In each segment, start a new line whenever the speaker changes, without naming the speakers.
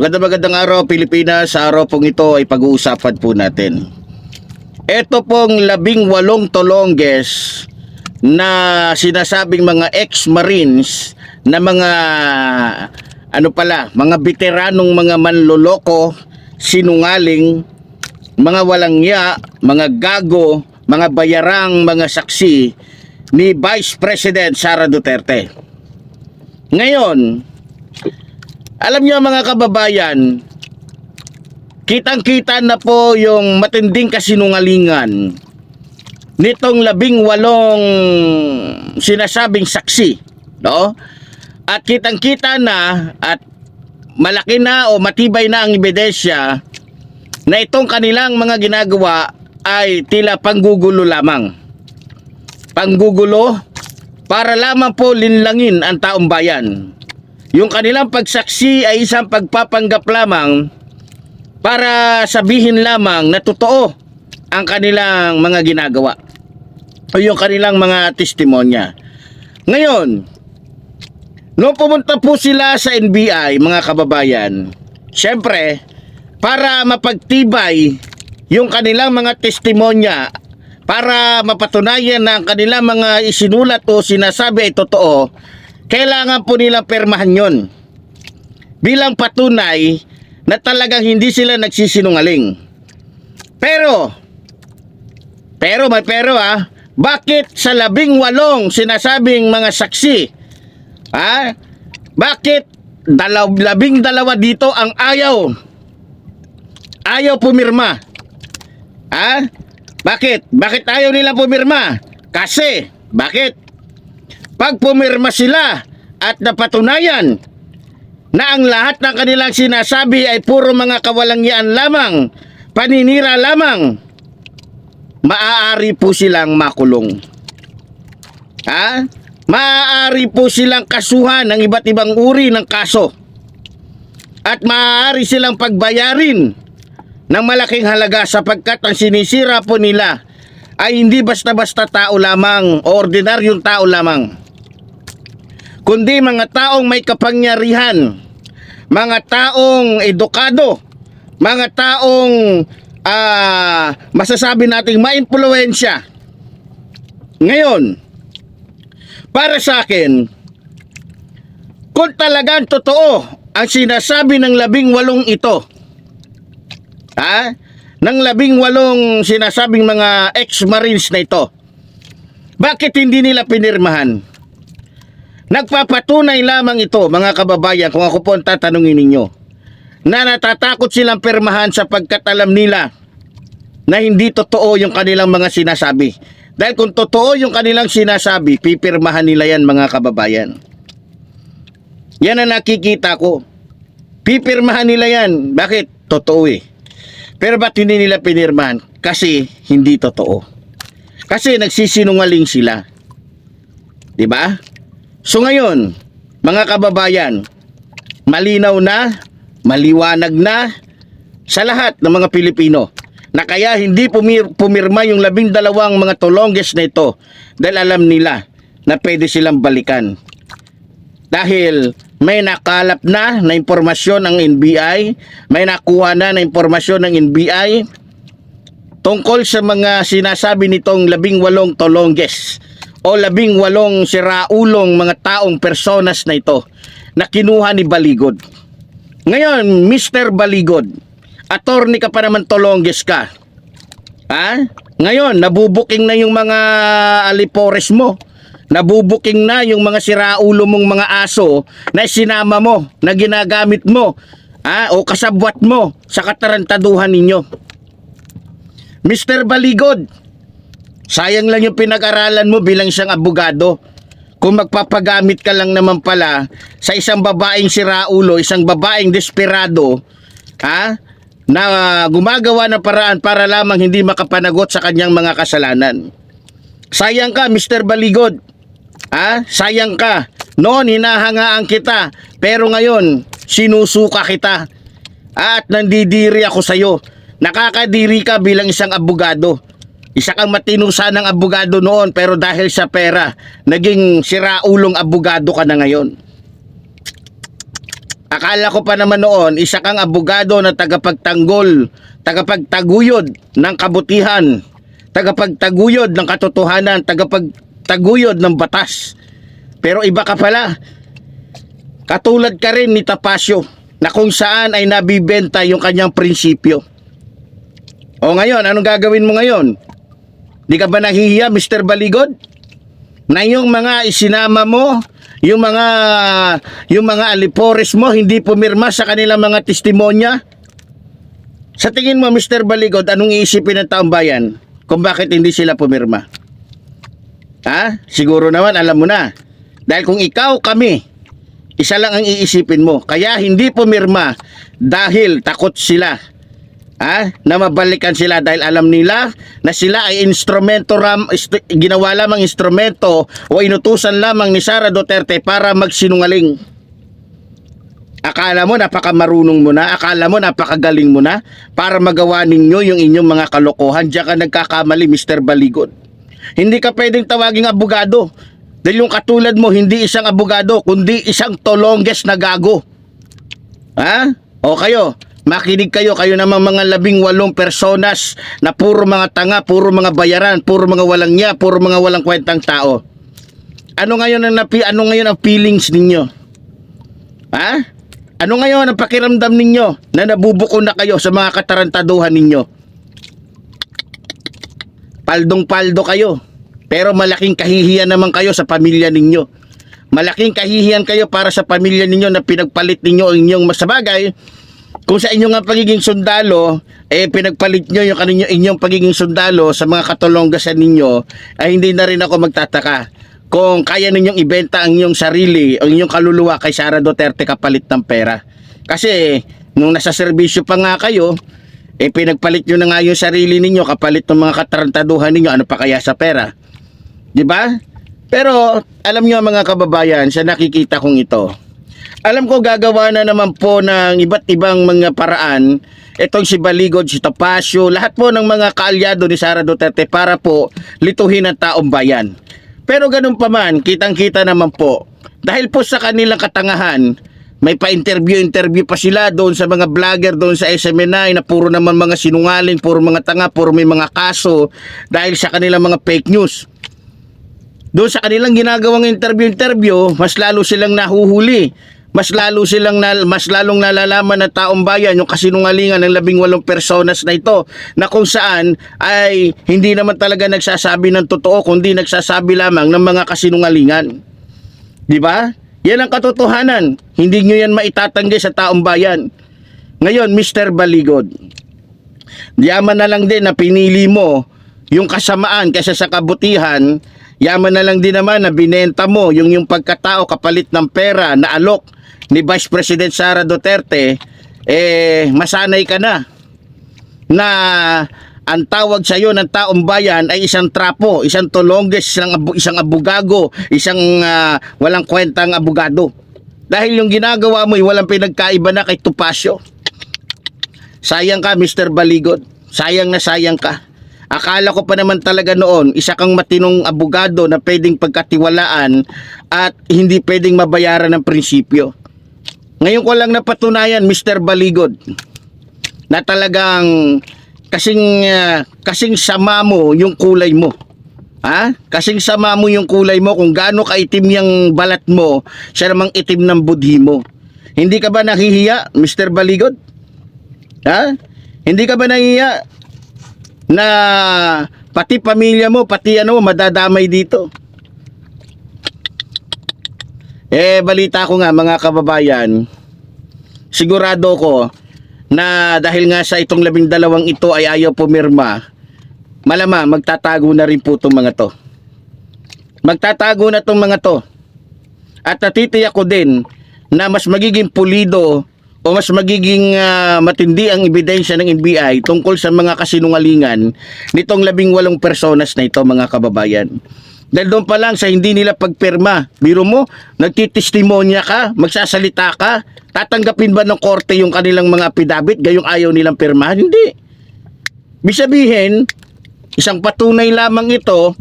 Magandang araw Pilipinas. Sa araw pong ito ay pag-uusapan po natin ito pong 18 tolongges na sinasabing mga ex-marines na mga mga veteranong mga manloloko, sinungaling, mga walang ya, mga gago, mga bayarang mga saksi ni Vice President Sara Duterte. Ngayon, alam niyo mga kababayan, kitang-kita na po yung matinding kasinungalingan nitong 18 sinasabing saksi, no? At kitang-kita na at malaki na o matibay na ang ebidensya na itong kanilang mga ginagawa ay tila panggugulo lamang. Panggugulo para lamang po linlangin ang taong bayan. Yung kanilang pagsaksi ay isang pagpapanggap lamang para sabihin lamang na totoo ang kanilang mga ginagawa o yung kanilang mga testimonya. Ngayon, nung pumunta po sila sa NBI, mga kababayan, syempre, para mapagtibay yung kanilang mga testimonya, para mapatunayan na ang kanilang mga isinulat o sinasabi ay totoo, kailangan po nilang permahan yon bilang patunay na talagang hindi sila nagsisinungaling. Pero may pero bakit sa 18 sinasabing mga saksi, bakit 12 dito ang ayaw pumirma? Bakit ayaw nila pumirma? Kasi bakit pag pumirma sila at napatunayan na ang lahat ng kanilang sinasabi ay puro mga kawalangyaan lamang, paninira lamang, maaari po silang makulong. Maaari po silang kasuhan ng iba't ibang uri ng kaso. At maaari silang pagbayarin ng malaking halaga sapagkat ang sinisira po nila ay hindi basta-basta tao lamang o ordinaryong tao lamang, kundi mga taong may kapangyarihan, mga taong edukado, mga taong masasabi nating maimpluwensya. Ngayon, para sa akin, kung talagang totoo ang sinasabi ng 18 ito, ng 18 sinasabing mga ex-marines na ito, bakit hindi nila pinirmahan? Nagpapatunay lamang ito, mga kababayan, kung ako po ang tatanungin ninyo, na natatakot silang pirmahan sapagkat alam nila na hindi totoo yung kanilang mga sinasabi. Dahil kung totoo yung kanilang sinasabi, pipirmahan nila yan, mga kababayan. Yan ang nakikita ko. Pipirmahan nila yan. Bakit? Totoo eh. Pero ba't hindi nila pinirmahan? Kasi hindi totoo. Kasi nagsisinungaling sila. Diba? So ngayon, mga kababayan, malinaw na, maliwanag na sa lahat ng mga Pilipino na kaya hindi pumirma yung 12 mga tolongges na ito dahil alam nila na pwede silang balikan. Dahil may nakalap na impormasyon ng NBI, may nakuha na impormasyon ng NBI tungkol sa mga sinasabi nitong 18 tolongges o 18 siraulong mga taong personas na ito na kinuha ni Baligod. Ngayon, Mr. Baligod, attorney ka pa naman, tolongges ka. Ngayon, nabubuking na yung mga alipores mo. Nabubuking na yung mga siraulo mong mga aso na sinama mo, na ginagamit mo, o kasabwat mo sa katarantaduhan ninyo. Mr. Baligod, sayang lang yung pinag-aralan mo bilang isang abogado kung magpapagamit ka lang naman pala sa isang babaeng siraulo, isang babaeng desperado, na gumagawa ng paraan para lamang hindi makapanagot sa kanyang mga kasalanan. Sayang ka, Mr. Baligod. Sayang ka. Noon hinahangaan kita, pero ngayon sinusuka kita. At nandidiri ako sa iyo. Nakakadiri ka bilang isang abogado. Isa kang matinusa ng abogado noon, pero dahil sa pera, naging siraulong abogado ka na ngayon. Akala ko pa naman noon, isa kang abogado na tagapagtanggol, tagapagtaguyod ng kabutihan, tagapagtaguyod ng katotohanan, tagapagtaguyod ng batas. Pero iba ka pala. Katulad ka rin ni Tapasio, na kung saan ay nabibenta yung kanyang prinsipyo. O ngayon, anong gagawin mo ngayon? Di ka ba nahihiya, Mr. Baligod? Na yung mga isinama mo, yung mga alipores mo hindi pumirma sa kanilang mga testimonya? Sa tingin mo, Mr. Baligod, anong iisipin ng taong bayan kung bakit hindi sila pumirma? Ha? Siguro naman alam mo na. Dahil kung ikaw, kami, isa lang ang iisipin mo. Kaya hindi pumirma dahil takot sila. Na mabalikan sila dahil alam nila na sila ay ginawa lamang instrumento o inutusan lamang ni Sara Duterte para magsinungaling. Akala mo napakamarunong mo na, akala mo napakagaling mo na para magawa ninyo yung inyong mga kalokohan. Diyan ka nagkakamali, Mr. Baligod. Hindi ka pwedeng tawaging abogado dahil yung katulad mo hindi isang abogado kundi isang tolongges na gago. O kayo, makinig kayo namang mga 18 personas na puro mga tanga, puro mga bayaran, puro mga walang niya, puro mga walang kwentang tao. Ano ngayon ang feelings ninyo? Ano ngayon ang pakiramdam ninyo na nabubuko na kayo sa mga katarantaduhan ninyo? Paldong-paldo kayo. Pero malaking kahihiyan naman kayo sa pamilya ninyo. Malaking kahihiyan kayo para sa pamilya ninyo na pinagpalit ninyo ang inyong masabagay. Kung sa inyong pagiging sundalo, pinagpalit nyo yung inyong pagiging sundalo sa mga katulonggasan ninyo, ay hindi na rin ako magtataka. Kung kaya ninyong ibenta ang inyong sarili, ang inyong kaluluwa kay Sara Duterte kapalit ng pera. Kasi, nung nasa serbisyo pa nga kayo, pinagpalit nyo na nga yung sarili ninyo kapalit ng mga katarantaduhan ninyo, ano pa kaya sa pera? Diba? Pero, alam nyo mga kababayan, sa nakikita kong ito, alam ko gagawa na naman po ng iba't ibang mga paraan itong si Baligod, si Tapasio, lahat po ng mga kaalyado ni Sara Duterte para po lituhin ang taong bayan. Pero ganun pa man, kitang-kita naman po, dahil po sa kanilang katangahan, may pa-interview pa sila doon sa mga vlogger doon sa SMNI na puro naman mga sinungaling, puro mga tanga, puro may mga kaso dahil sa kanilang mga fake news. Doon sa kanilang ginagawang interview, mas lalo silang nahuhuli. Mas lalong nalalaman ng taong bayan yung kasinungalingan ng 18 personas na ito na kung saan ay hindi naman talaga nagsasabi ng totoo kundi nagsasabi lamang ng mga kasinungalingan. Di ba? Yan ang katotohanan. Hindi nyo yan maitatanggi sa taong bayan. Ngayon, Mr. Baligod, yaman na lang din na pinili mo yung kasamaan kaysa sa kabutihan. Yaman na lang din naman na binenta mo yung pagkatao kapalit ng pera na alok ni Vice President Sara Duterte. Masanay ka na ang tawag sa iyo ng taong bayan ay isang trapo, isang tolongges, isang abugago, isang walang kwentang abogado. Dahil yung ginagawa mo ay walang pinagkaiba na kay Tapasio. Sayang ka, Mr. Baligod. Sayang na sayang ka. Akala ko pa naman talaga noon, isa kang matinong abogado na pwedeng pagkatiwalaan at hindi pwedeng mabayaran ng prinsipyo. Ngayon ko lang napatunayan, Mr. Baligod, na talagang kasing sama mo yung kulay mo. Kasing sama mo yung kulay mo, kung gaano kaitim yung balat mo, siya namang itim ng budhi mo. Hindi ka ba nahihiya, Mr. Baligod? Hindi ka ba nahihiya na pati pamilya mo, pati madadamay dito? Balita ko nga mga kababayan, sigurado ko na dahil nga sa itong 12 ito ay ayaw pumirma, malamang magtatago na rin po itong mga to. Magtatago na itong mga to. At natitiyak ko din na mas magiging pulido o mas magiging matindi ang ebidensya ng NBI tungkol sa mga kasinungalingan nitong 18 personas na ito mga kababayan. Dahil doon pa lang sa hindi nila pagpirma, biro mo, nagtitestimonya ka, magsasalita ka, tatanggapin ba ng korte yung kanilang mga affidavit gayong ayaw nilang pirmahan? Hindi. Ibig sabihin, isang patunay lamang ito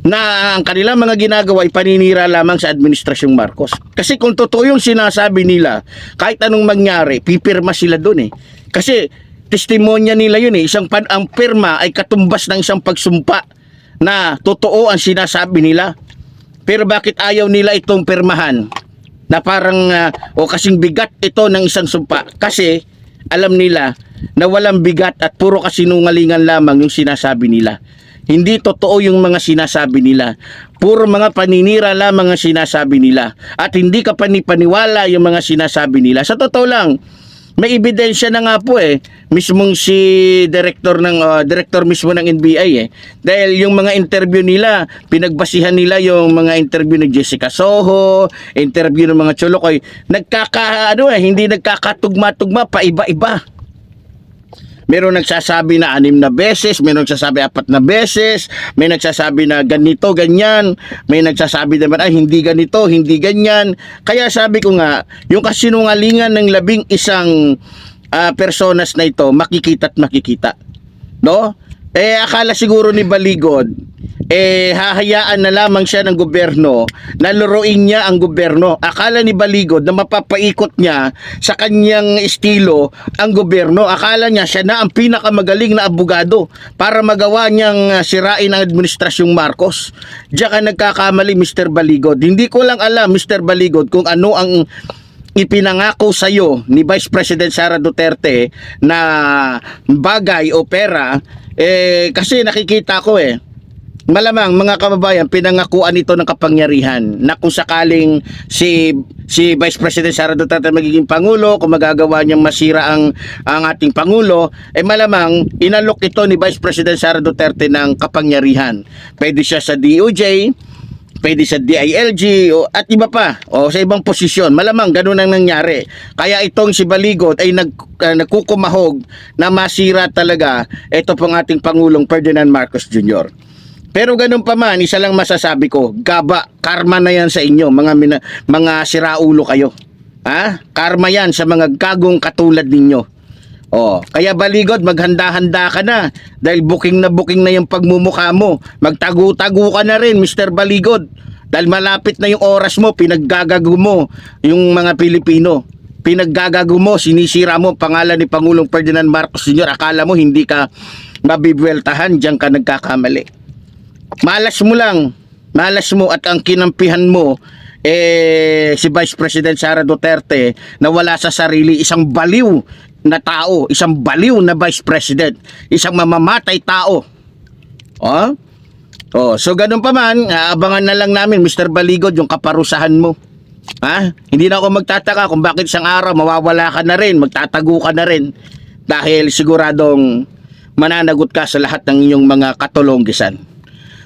na ang kanilang mga ginagawa ay paninira lamang sa Administrasyong Marcos. Kasi kung totoo yung sinasabi nila, kahit anong mangyari, pipirma sila doon eh. Kasi testimonya nila yun eh. Ang pirma ay katumbas ng isang pagsumpa na totoo ang sinasabi nila. Pero bakit ayaw nila itong pirmahan? Na parang o kasing bigat ito ng isang sumpa. Kasi alam nila na walang bigat at puro kasinungalingan lamang yung sinasabi nila. Hindi totoo yung mga sinasabi nila. Puro mga paninira lamang ang sinasabi nila. At hindi ka panipaniwala yung mga sinasabi nila. Sa totoo lang, may ebidensya na nga po eh. Mismong si director mismo ng NBI eh. Dahil yung mga interview nila, pinagbasihan nila yung mga interview ni Jessica Soho, interview ng mga Cholokoy. Hindi nagkakatugma-tugma, paiba-iba. Meron nagsasabi na 6 na beses, may nagsasabi 4 na beses, may nagsasabi na ganito, ganyan, may nagsasabi naman ay hindi ganito, hindi ganyan. Kaya sabi ko nga, yung kasinungalingan ng 11 personas na ito, makikita at makikita. No? Akala siguro ni Baligod, hahayaan na lamang siya ng gobyerno na luruin niya ang gobyerno. Akala ni Baligod na mapapaikot niya sa kanyang estilo ang gobyerno. Akala niya siya na ang pinakamagaling na abogado para magawa niyang sirain ang Administrasyong Marcos. Diyan ka nagkakamali, Mr. Baligod. Hindi ko lang alam, Mr. Baligod, kung ano ang ipinangako sa iyo ni Vice President Sara Duterte na bagay o pera, kasi nakikita ko malamang mga kababayan, pinangakuan ito ng kapangyarihan na kung sakaling si Vice President Sara Duterte magiging Pangulo, kung magagawa niyang masira ang ating Pangulo, malamang inalok ito ni Vice President Sara Duterte ng kapangyarihan. Pwede siya sa DOJ, pwede sa DILG at iba pa o sa ibang posisyon. Malamang ganun ang nangyari. Kaya itong si Baligod ay nagkukumahog na masira talaga ito pong ating Pangulong Ferdinand Marcos Jr. Pero ganun pa man, isa lang masasabi ko, karma na yan sa inyo, mga siraulo kayo. Karma yan sa mga gagong katulad ninyo. Kaya Baligod, maghanda-handa ka na dahil booking na yung pagmumukha mo. Magtago-tago ka na rin, Mr. Baligod. Dahil malapit na yung oras mo, pinaggagago mo yung mga Pilipino. Pinaggagago mo, sinisira mo pangalan ni Pangulong Ferdinand Marcos Jr. Akala mo hindi ka mabibueltahan, diyan ka nagkakamali. Malas mo at ang kinampihan mo si Vice President Sara Duterte na wala sa sarili, isang baliw na tao, isang baliw na Vice President, isang mamamatay tao. So ganun pa man, abangan na lang namin, Mr. Baligod, yung kaparusahan mo. Hindi na ako magtataka kung bakit isang araw mawawala ka na rin, magtatago ka na rin dahil siguradong mananagot ka sa lahat ng inyong mga katulonggisan.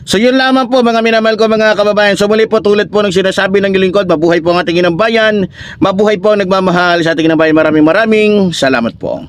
So yun lamang po mga minamahal ko mga kababayan. So muli po, tulad po ng sinasabi ng lingkod, mabuhay po ang ating inang bayan, mabuhay po ang nagmamahal sa ating inang bayan. Maraming salamat po.